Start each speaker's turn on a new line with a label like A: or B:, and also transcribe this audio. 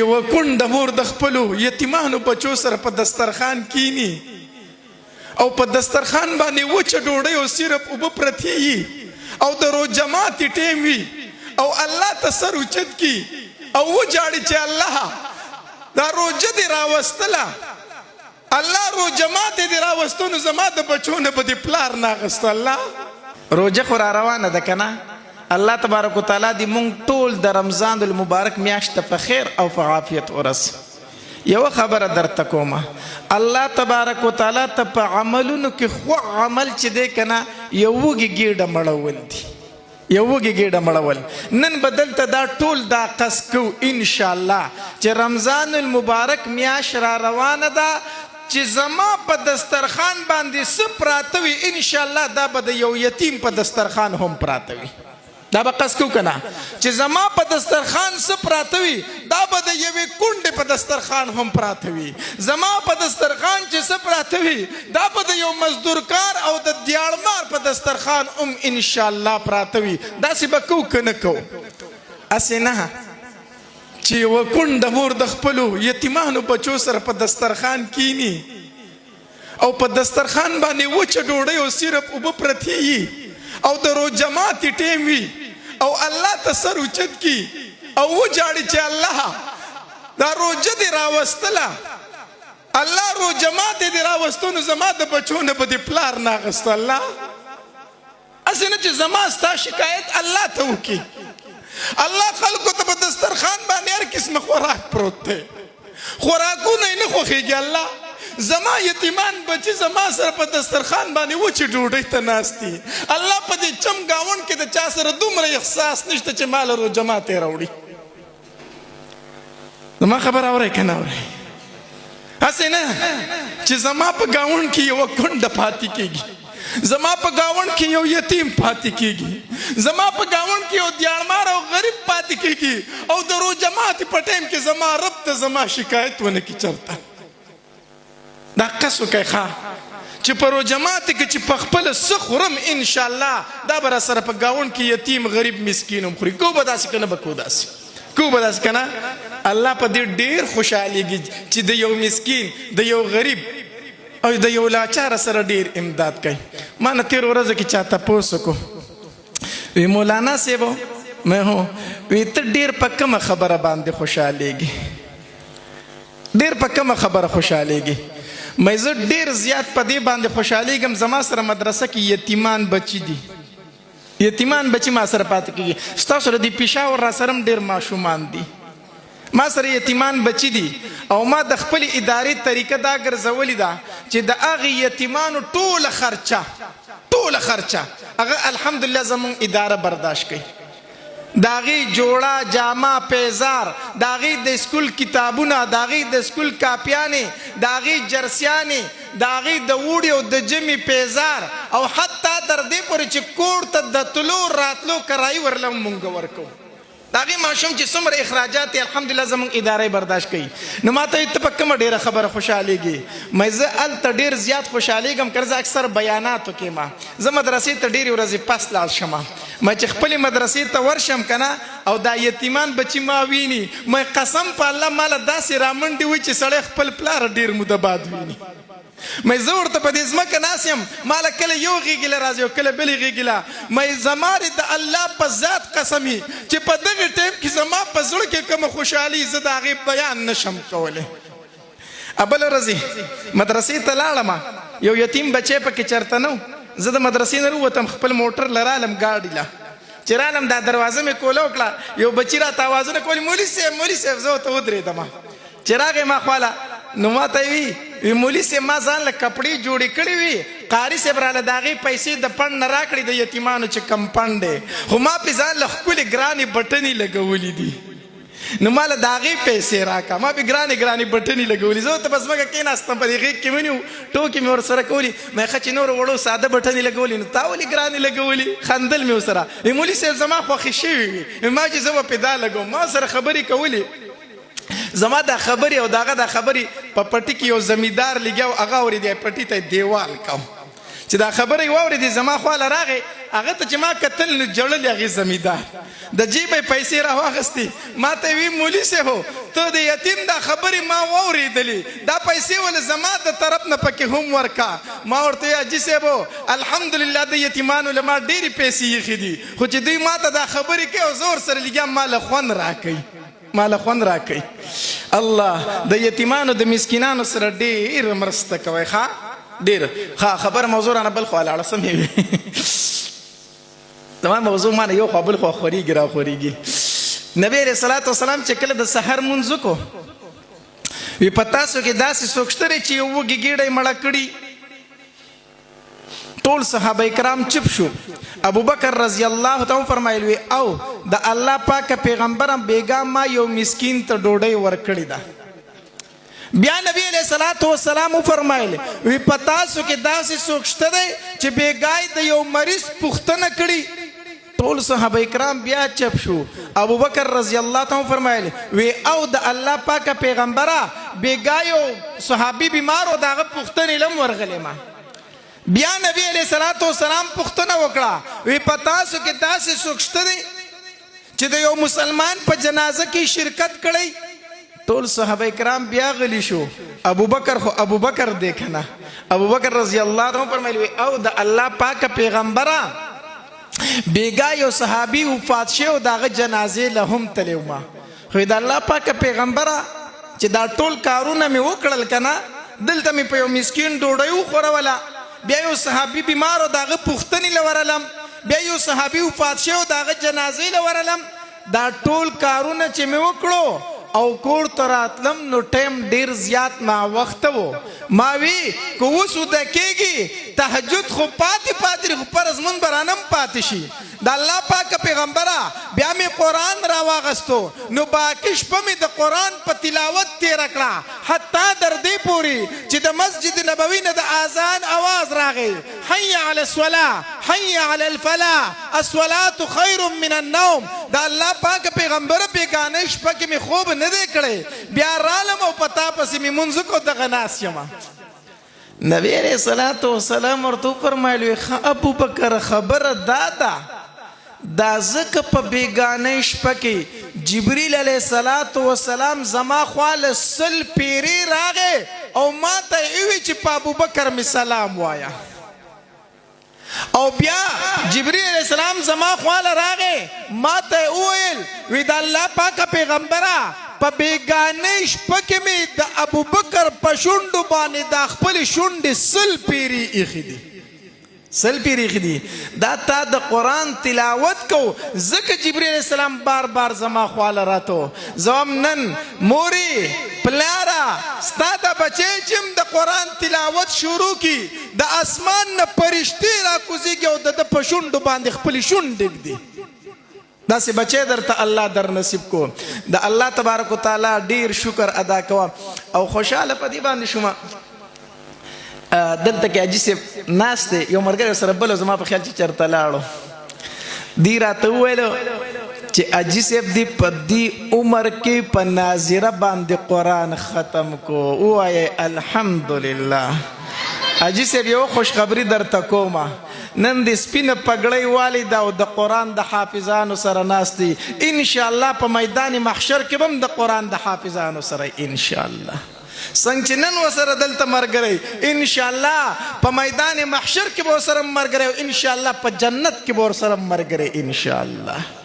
A: یوه کونډه مور د خپلو یتیمانو بچو سره په دسترخوان کینی او په دسترخوان باندې وچه ډوډۍ او صرف اوبه پرتې وي او د روژه ماتي ټیم وي او الله ته سر اوچت کي او وجاړي چې الله دا روژه دې راوستله، الله روژه ماتې دې راوستو، نو زما د بچو نه به دې پلار نه اخیستو. الله روژه خو را روانه ده که نه؟ الله تبارک وتعالی دې مونږ ټول د رمضان المبارک میاشت ته په خیر او په عافیت ورسوي. یوه خبره درته کومه، الله تبارک وتعالی ته په عملونو کې خو عمل چې دی که نه یو وږې ګېډه مړول دي، یو وږې ګېډه مړول. نن به دلته دا ټول دا قصد کوو انشاءالله چې رمضان المبارک میاشت را روانه ده، چې زما په دسترخوان باندې څه پراته وي انشاءالله دا به د یو یتیم په دسترخوان هم پراته وي. دا به قصد کوو که نه چې زما په دسترخوان څه پراته وي دا به د یوې کونډې په دسترخوان هم پراته وي. زما په دسترخوان چې څه پراته وي دا به د یو مزدورکار او د دیاړمار په دسترخوان هم انشاءالله پراته وي. داسې به کوو که نه کوو؟ هسې نه چې یوه کونډه مور د خپلو یتیمانو بچو سره په دسترخوان کینی او په دسترخوان باندې وچه ډوډۍ او صرف اوبه پرتې وي او د روژه ماتي ټیم وي او الله ته سر اوچت کي او وجاړي چې الله دا روژه دې راوستله، الله روژه ماتې دې راوستو، نو زما د بچو نه به دې پلار نه اخیستو. الله هسې نه چې زما ستا شکایت الله ته وکړي. الله خلکو ته په دسترخوان باندې هر قسمه خوراک پروت دی، خوراکونه یې نه خوښېږي. الله زما یتیمان بچی زما سره په دسترخوان باندې وچې ډوډۍ ته ناست دي. الله په دې چم ګاونډ کې د چا سره دومره احساس نشته چې ما له روژه ماتې راوړي. زما خبره اورئ که نه اورئ؟ هسې نه چې زما په ګاونډ کې یوه کونډه پاتې کېږي، زما په ګاونډ کې یو یتیم پاتې کېږي، زما په ګاونډ کې یو دیاړمار او غریب پاتې کېږي او د روژه ماتې په ټایم کې زما رب ته زما شکایت ونه کړي. چېرته دا قصد وکئ ښه چې په روژه ماتې کې چې په خپله څه خورم انشاءالله دا به را سره په ګاونډ کې یتیم غریب مسکین هم خوري. کوو به داسې که نه به کوو داسې؟ کوو به داسې که نه؟ الله په دې ډېر خوشحالېږي چې د یو مسکین د یو غریب او د یو لاچاره سره ډېر امداد کوي. ما نه تېر ورځو کې چا تپوس وکړو، وی مولانا صاحب مې هو وی ته ډېر په کومه خبره باندې خوشحالېږي؟ ډېر په کومه خبره خوشحالېږي؟ مې زه ډېر زیات په دې باندې خوشحالېږم زما سره مدرسه کې یتیمان بچي دي، یتیمان بچي ما سره پاتې کېږي. ستاسو سره د پېښور را سره هم ډېر ماشومان دي، ما سره یتیمان بچي دي او ما د خپل ادارې طریقه دا ګرځولې ده چې د هغې یتیمانو ټوله خرچه هغه الحمدلله زموږ اداره برداشت کوي. د هغې جوړه جامه پیزار، د هغې د سکول کتابونه، د هغې د سکول کاپیانې، د هغې جرسیانې، د هغې د وړي او د جمې پیزار او حتی تر دې پورې چې کور ته د تلو راتلو کرایي ورله مونږ ورکوو. د هغې ماشوم چې څومره اخراجات یې الحمدلله زموږ اداره برداشت کوي. نو ما ته ته په کومه ډېره خبره خوشحالېږي؟ مې زه هلته ډېر زیات خوشحالېږم که زه اکثر بیاناتو کې ما زه مدرسې ته ډېرې ورځې پس لاړ شم، ما چې خپلې مدرسې ته ورشم که نه او دا یتیمان بچي ما ویني، مې قسم په الله ماله داسې رامنډې وي چې سړی خپل پلاره ډېر موده بعد ویني. مې زه ورته په دې ځمکه ناست یم، ماله کله یو غېږله راځي او کله بلې غېږله. مې زما د الله په ذات قسم وي چې په دغه ټایم کې زما په زړه کې کومه خوشحالي زه د هغې بیان نشم کولی. بله ورځې مدرسې ته لاړم، یو یتیم بچی پکې چېرته نه و. زه د مدرسې نه راووتم، خپل موټر له رالم ګاډي له چې رالم دا دروازه مې کوله وکړه، یو بچي راته اوازونه کولي مولي صاحب زه ورته ودرېدم. چې راغی ما خواله نو ما ته وي مولي صاحب ما ځان له کپړې جوړې کړې وي، قاري صاحب راله د هغې پیسې د پنډ نه راکړې د یتیمانو چې کم پنډ دی، خو ما پې ځان له ښکلې ګرانې بټنې لګولي دي. نو ما له د هغې پیسې راکړه، ما پې ګرانې بټنې لګولي. زه ورته په ځمکه کېناستم، په دې غېږ کې ونیو، ټوکې مې ورسره کولي. مې ښه چې نورو وړو ساده بټنې لګولي نو تا ولې ګرانې لګولي؟ خندل مې ورسره. مولي صاحب زما خوښې شوي وي، ما چې زه به پې دا لګوم. ما سره خبرې کولې، زما دا خبرې او دغه دا خبرې په پټي کې یو زمیندار لګیا و، هغه اورېدی پټي ته دیوال کوم چې دا خبره واورېدې زما خواله راغی هغه ته چې ما کتل نو جړل هغې زمیندار د جیبه یې پیسې راواخستې ما ته وی مولي صاحب ته د یتیم دا خبرې ما واورېدلې دا پیسې ولې زما د طرف نه پکې هم ورکا ما ورته وی حاجي صاحب الحمدلله د یتیمانو له ما ډېرې پیسې ایښې دي خو چې دوی ما ته دا خبرې کوي او زه ورسره لګیا ماله خوند راکوي ماله خوند راکوي الله د یتیمانو د مسکینانو سره ډېر مرسته کوئ ښه ډېر ښه خبره موضوع رانه بل خوا لاړه سمې وي زما موضوع مانه یو خوا بل خوا خورېږي راخورېږي نبی علیه صلات وسلام چې کله د سحر مونځ وکړو وی په تاسو کې داسې څوک شته دی چې یو وږې ګېډۍ مړه کړي ټول صحابه کرام چپ شو ابوبکر رضی الله تعالی فرمایل وی او د الله پاک پیغمبرم بیګا ما یو مسکین ته ډوډۍ ورکړې ده بیا نبی علیہ الصلوۃ والسلام فرمایل وی پتا سو کې داسې څوک شته دی چې بیګای د یو مریض پوښتنه کړي ټول صحابه کرام بیا چپ شو ابوبکر رضی الله تعالی فرمایل وی او د الله پاک پیغمبره بیګایو صحابي بیمار او داغه پوښتنه لم ورغلې ما بیا نبی علیہ الصلوۃ والسلام پوښتنه وکړه وی پتا سو کې داسې څوک شته دی چې د یو مسلمان په جنازه کې شرکت کړي ټول صحابه کرام بیا غلی شو ابوبکر خو ابوبکر دیکھنا ابوبکر رضی الله عنه فرمایلی او د الله پاک پیغمبره بیګا یو صحابي وفات شو داغه جنازه له هم تلو ما خو د الله پاک پیغمبره چې دا ټول کارونه می وکړل کنه دلته می په یو مسکین ډوډۍ وخوروله بیا یو صحابي بیمار او داغه پوښتنې لورلم بیا یو صحابي وفات شو داغه جنازه لورلم دا ټول کارونه چې می وکړو او کور ته راتلم نو ټایم ډیر زیات ما وخت وو ما وی کو وسو د کېږي تهجد خو پاتې خو فرض مون برانم پاتې شي د الله پاک پیغمبره بیا می قرآن راواغستو نو باقی شپه می د قرآن په تلاوت تېره کړه حتی در دې پورې چې د مسجد نبوي نه د اذان اواز راغی حي علی الصلاة حي علی الفلاح الصلاة خیر من النوم د الله پاک پیغمبره بیګانه شپه کې می خوب نه دی کړی بیا رالم او پتا پسې می منځ کو دغه ناس یمه نبی علیہ الصلوۃ والسلام ورته فرمایلی ابوبکر خبره دادا دا زکه په بیګانه شپه کې جبرئیل علیہ الصلوۃ والسلام زما خواله سل پیری راغې او ما ته وی چې په ابوبکر می سلام وایا او بیا جبرئیل علیہ السلام زما خواله راغې ما ته ویل وی د الله پاک پیغمبره په بیګانه شپه کې مې د ابوبکر په شونډو باندې د خپل شونډې سل پیری ایښي دي سل پیری ایښي دي دا تا د قرآن تلاوت کو ځکه جبرئیل علیہ السلام بار بار زما خواله راتو زوم نن موري پلارا ستا د بچی چې د قرآن تلاوت شروع کی د اسمان نه فرشتې راکوزیږي او د په شونډو باندې خپلې شونډې ږدي داسې بچی درته الله در نصیب کو د الله تبارک وتعالی ډیر شکر ادا کوه او خوشحاله په دې باندې شوم دلته کې حاجي صاحب ناست دی یو ملګری سره بل زما په خیال چې چېرته لاړو دی راته وویلو چې حاجي صاحب دی په دې عمر کې په ناظره باندې قرآن ختم کو ووایه الحمدلله حاجي صاحب یو خوشخبري درته کومه نن د سپینه پګړۍ والده او د قرآن د حافظانو سره ناست دي انشاءالله په میدان محشر کې به هم د قرآن د حافظانو سره انشاءالله څنګه چې نن ورسره دلته ملګری انشاءالله په میدان محشر کې به ورسره ملګری او انشاءالله په جنت کې به ورسره ملګری انشاءالله